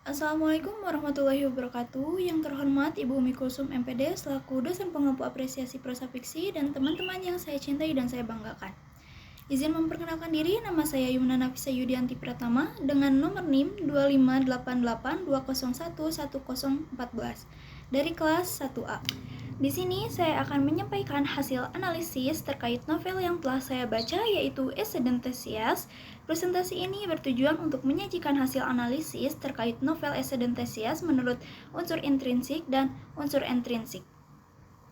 Assalamualaikum warahmatullahi wabarakatuh. Yang terhormat Ibu Umi Kulsum MPD selaku dosen pengampu apresiasi prosa fiksi dan teman-teman yang saya cintai dan saya banggakan. Izin memperkenalkan diri, nama saya Yumna Nafisa Yudianti Pratama dengan nomor NIM 258820111014 dari kelas 1A. Di sini saya akan menyampaikan hasil analisis terkait novel yang telah saya baca, yaitu Esedentesias. Presentasi ini bertujuan untuk menyajikan hasil analisis terkait novel Esedentesias menurut unsur intrinsik dan unsur ekstrinsik.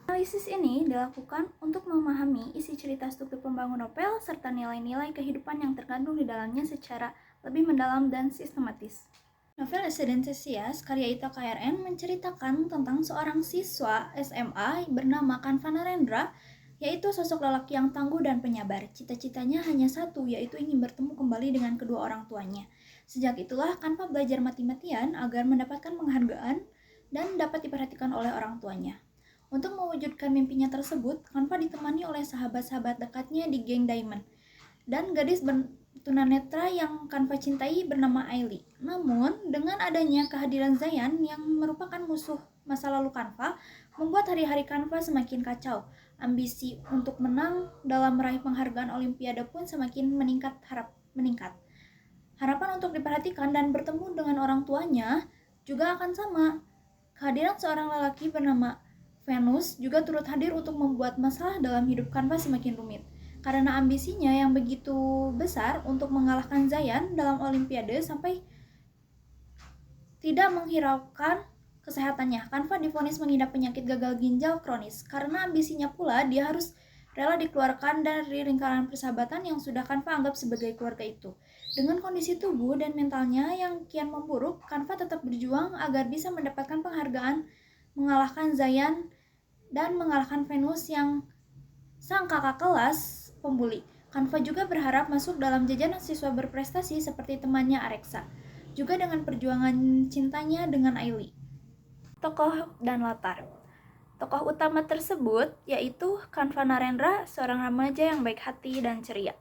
Analisis ini dilakukan untuk memahami isi cerita struktur pembangun novel serta nilai-nilai kehidupan yang terkandung di dalamnya secara lebih mendalam dan sistematis. Novel Esedentesias karya Ita KRN menceritakan tentang seorang siswa SMA bernama Kanva Narendra, yaitu sosok lelaki yang tangguh dan penyabar. Cita-citanya hanya satu, yaitu ingin bertemu kembali dengan kedua orang tuanya. Sejak itulah Kanva belajar mati-matian agar mendapatkan penghargaan dan dapat diperhatikan oleh orang tuanya. Untuk mewujudkan mimpinya tersebut, Kanva ditemani oleh sahabat-sahabat dekatnya di geng Diamond dan gadis tunanetra yang Kanva cintai bernama Ailey. Namun, dengan adanya kehadiran Zayan yang merupakan musuh masa lalu Kanva, membuat hari-hari Kanva semakin kacau. Ambisi untuk menang dalam meraih penghargaan Olimpiade pun semakin meningkat. Harapan untuk diperhatikan dan bertemu dengan orang tuanya juga akan sama. Kehadiran seorang lelaki bernama Venus juga turut hadir untuk membuat masalah dalam hidup Kanva semakin rumit. Karena ambisinya yang begitu besar untuk mengalahkan Zayan dalam Olimpiade sampai tidak menghiraukan kesehatannya, Kanva divonis mengidap penyakit gagal ginjal kronis. Karena ambisinya pula, dia harus rela dikeluarkan dari lingkaran persahabatan yang sudah Kanva anggap sebagai keluarga itu. Dengan kondisi tubuh dan mentalnya yang kian memburuk, Kanva tetap berjuang agar bisa mendapatkan penghargaan, mengalahkan Zayan dan mengalahkan Venus yang sang kakak kelas pembuli. Kanva juga berharap masuk dalam jajaran siswa berprestasi seperti temannya Areksa, juga dengan perjuangan cintanya dengan Ailey. Tokoh dan latar. Tokoh utama tersebut yaitu Kanva Narendra, seorang remaja yang baik hati dan ceria.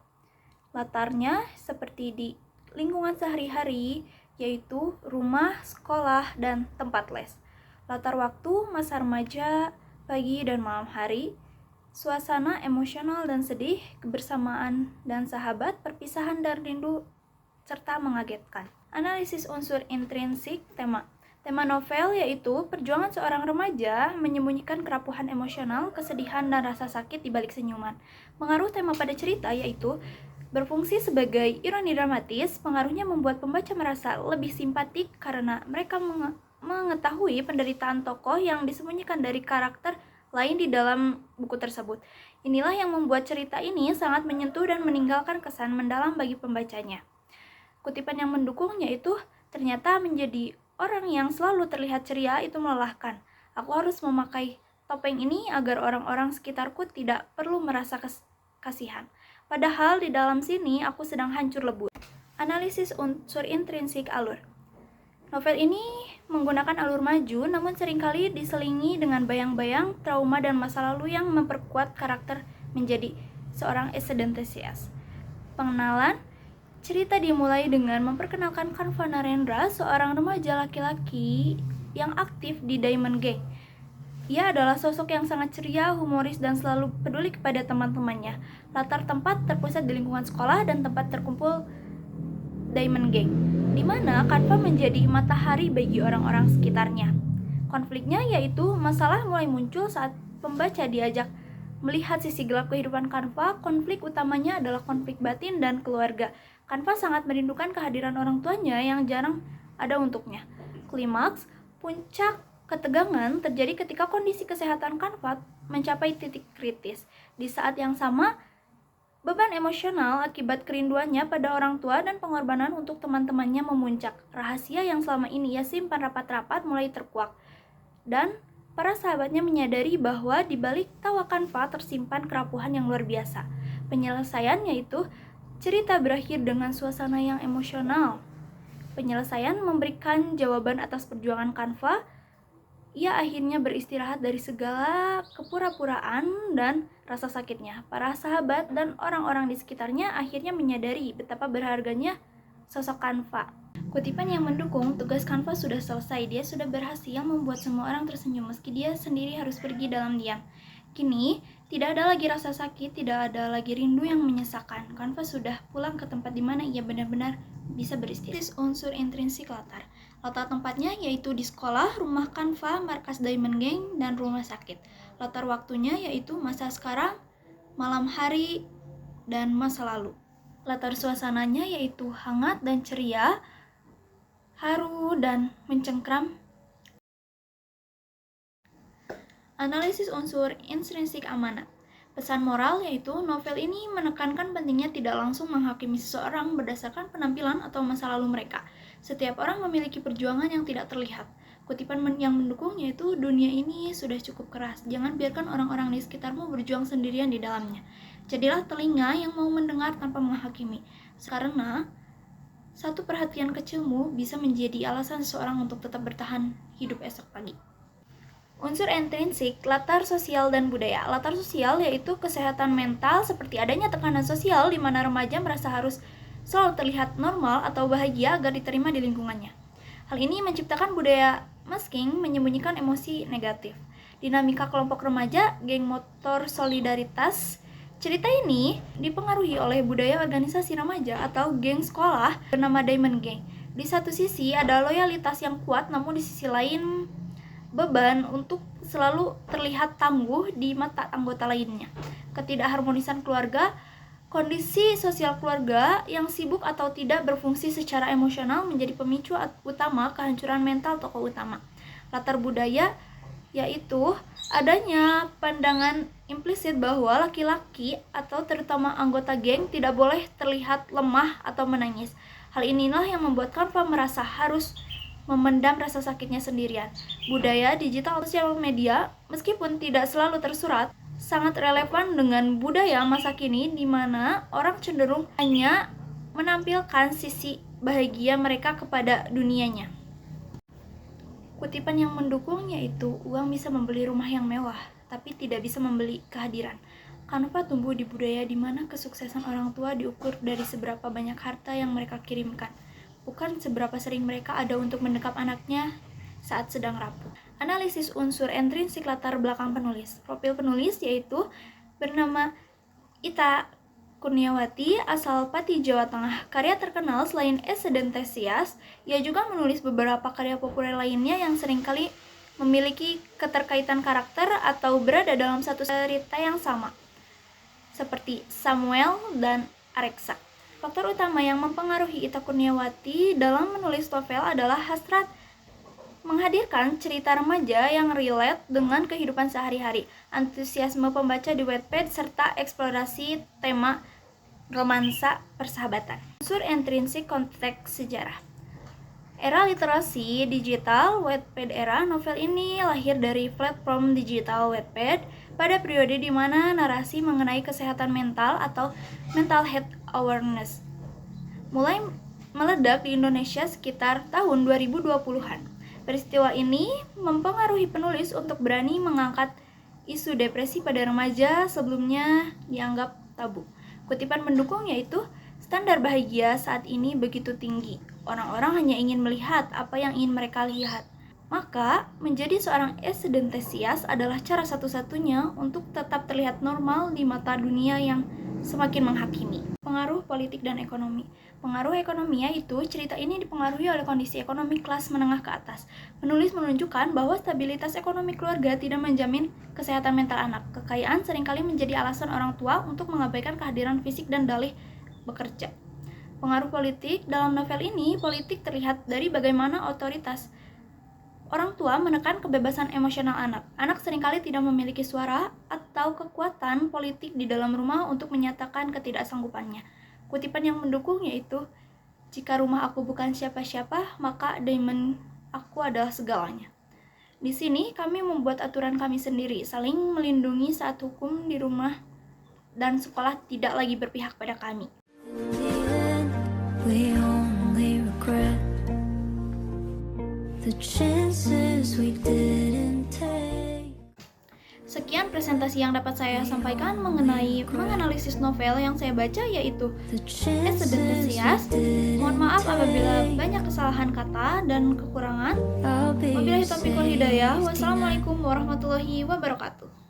Latarnya seperti di lingkungan sehari-hari, yaitu rumah, sekolah, dan tempat les. Latar waktu masa remaja, pagi dan malam hari. Suasana emosional dan sedih, kebersamaan dan sahabat, perpisahan dan rindu, serta mengagetkan. Analisis unsur intrinsik tema. Tema novel yaitu perjuangan seorang remaja menyembunyikan kerapuhan emosional, kesedihan, dan rasa sakit di balik senyuman. Pengaruh tema pada cerita yaitu berfungsi sebagai ironi dramatis. Pengaruhnya membuat pembaca merasa lebih simpatik karena mereka mengetahui penderitaan tokoh yang disembunyikan dari karakter lain di dalam buku tersebut. Inilah yang membuat cerita ini sangat menyentuh dan meninggalkan kesan mendalam bagi pembacanya. Kutipan yang mendukungnya itu ternyata menjadi orang yang selalu terlihat ceria itu melelahkan. Aku harus memakai topeng ini agar orang-orang sekitarku tidak perlu merasa kasihan. Padahal di dalam sini aku sedang hancur lebur. Analisis unsur intrinsik alur. Novel ini menggunakan alur maju, namun seringkali diselingi dengan bayang-bayang, trauma, dan masa lalu yang memperkuat karakter menjadi seorang Esedentesias. Pengenalan. Cerita dimulai dengan memperkenalkan Kanva Narendra, seorang remaja laki-laki yang aktif di Diamond Gang. Ia adalah sosok yang sangat ceria, humoris, dan selalu peduli kepada teman-temannya. Latar tempat terpusat di lingkungan sekolah dan tempat terkumpul Diamond Gang, di mana Kanva menjadi matahari bagi orang-orang sekitarnya. Konfliknya yaitu masalah mulai muncul saat pembaca diajak melihat sisi gelap kehidupan Kanva. Konflik utamanya adalah konflik batin dan keluarga. Kanva sangat merindukan kehadiran orang tuanya yang jarang ada untuknya. Klimaks, puncak ketegangan terjadi ketika kondisi kesehatan Kanva mencapai titik kritis. Di saat yang sama, beban emosional akibat kerinduannya pada orang tua dan pengorbanan untuk teman-temannya memuncak. Rahasia yang selama ini ia simpan rapat-rapat mulai terkuak. Dan para sahabatnya menyadari bahwa di balik tawa Kanva tersimpan kerapuhan yang luar biasa. Penyelesaian yaitu cerita berakhir dengan suasana yang emosional. Penyelesaian memberikan jawaban atas perjuangan Kanva. Ia akhirnya beristirahat dari segala kepura-puraan dan rasa sakitnya. Para sahabat dan orang-orang di sekitarnya akhirnya menyadari betapa berharganya sosok Kanva. Kutipan yang mendukung, tugas Canva sudah selesai. Dia sudah berhasil membuat semua orang tersenyum meski dia sendiri harus pergi dalam diam. Kini, tidak ada lagi rasa sakit, tidak ada lagi rindu yang menyesakan. Canva sudah pulang ke tempat di mana ia benar-benar bisa beristirahat. Unsur intrinsik latar. Latar tempatnya yaitu di sekolah, rumah Canva, markas Diamond Gang, dan rumah sakit. Latar waktunya yaitu masa sekarang, malam hari, dan masa lalu. Latar suasananya yaitu hangat dan ceria, haru dan mencengkram. Analisis unsur intrinsik amanat. Pesan moral yaitu novel ini menekankan pentingnya tidak langsung menghakimi seseorang berdasarkan penampilan atau masa lalu mereka. Setiap orang memiliki perjuangan yang tidak terlihat. Kutipan yang mendukung yaitu dunia ini sudah cukup keras. Jangan biarkan orang-orang di sekitarmu berjuang sendirian di dalamnya. Jadilah telinga yang mau mendengar tanpa menghakimi. Karena satu perhatian kecilmu bisa menjadi alasan seseorang untuk tetap bertahan hidup esok pagi. Unsur intrinsik, latar sosial dan budaya. Latar sosial yaitu kesehatan mental seperti adanya tekanan sosial di mana remaja merasa harus selalu terlihat normal atau bahagia agar diterima di lingkungannya. Hal ini menciptakan budaya masking menyembunyikan emosi negatif. Dinamika kelompok remaja, geng motor solidaritas. Cerita ini dipengaruhi oleh budaya organisasi remaja atau geng sekolah bernama Diamond Gang. Di satu sisi ada loyalitas yang kuat, namun di sisi lain beban untuk selalu terlihat tangguh di mata anggota lainnya. Ketidakharmonisan keluarga, kondisi sosial keluarga yang sibuk atau tidak berfungsi secara emosional menjadi pemicu utama kehancuran mental tokoh utama. Latar budaya yaitu adanya pandangan implisit bahwa laki-laki atau terutama anggota geng tidak boleh terlihat lemah atau menangis. Hal inilah yang membuat Canva merasa harus memendam rasa sakitnya sendirian. Budaya digital sosial media, meskipun tidak selalu tersurat, sangat relevan dengan budaya masa kini di mana orang cenderung hanya menampilkan sisi bahagia mereka kepada dunianya. Kutipan yang mendukung yaitu uang bisa membeli rumah yang mewah, tapi tidak bisa membeli kehadiran. Canva tumbuh di budaya di mana kesuksesan orang tua diukur dari seberapa banyak harta yang mereka kirimkan, bukan seberapa sering mereka ada untuk mendekap anaknya saat sedang rapuh. Analisis unsur intrinsik latar belakang penulis. Profil penulis yaitu bernama Ita Kurniawati, asal Pati, Jawa Tengah. Karya terkenal selain Esedentesias, ia juga menulis beberapa karya populer lainnya yang seringkali memiliki keterkaitan karakter atau berada dalam satu cerita yang sama, seperti Samuel dan Areksa. Faktor utama yang mempengaruhi Ita Kurniawati dalam menulis novel adalah hasrat menghadirkan cerita remaja yang relate dengan kehidupan sehari-hari, antusiasme pembaca di Wattpad, serta eksplorasi tema romansa persahabatan. Unsur intrinsik konteks sejarah. Era literasi digital Wattpad era, novel ini lahir dari platform digital Wattpad pada periode di mana narasi mengenai kesehatan mental atau mental health awareness mulai meledak di Indonesia sekitar tahun 2020-an. Peristiwa ini mempengaruhi penulis untuk berani mengangkat isu depresi pada remaja sebelumnya dianggap tabu. Kutipan mendukung yaitu standar bahagia saat ini begitu tinggi. Orang-orang hanya ingin melihat apa yang ingin mereka lihat. Maka, menjadi seorang Esedentesias adalah cara satu-satunya untuk tetap terlihat normal di mata dunia yang semakin menghakimi. Pengaruh politik dan ekonomi. Pengaruh ekonomi yaitu cerita ini dipengaruhi oleh kondisi ekonomi kelas menengah ke atas. Penulis menunjukkan bahwa stabilitas ekonomi keluarga tidak menjamin kesehatan mental anak. Kekayaan seringkali menjadi alasan orang tua untuk mengabaikan kehadiran fisik dan dalih bekerja. Pengaruh politik. Dalam novel ini, politik terlihat dari bagaimana otoritas orang tua menekan kebebasan emosional anak. Anak seringkali tidak memiliki suara atau kekuatan politik di dalam rumah untuk menyatakan ketidaksanggupannya. Kutipan yang mendukung yaitu, jika rumah aku bukan siapa-siapa, maka diamond aku adalah segalanya. Di sini kami membuat aturan kami sendiri, saling melindungi saat hukum di rumah dan sekolah tidak lagi berpihak pada kami. We only regret the chances we didn't take. Sekian presentasi yang dapat saya sampaikan mengenai menganalisis novel yang saya baca, yaitu As a Enthusiast. Mohon maaf apabila banyak kesalahan kata dan kekurangan. Wabillahi taufiq wal hidayah. Wassalamualaikum warahmatullahi wabarakatuh.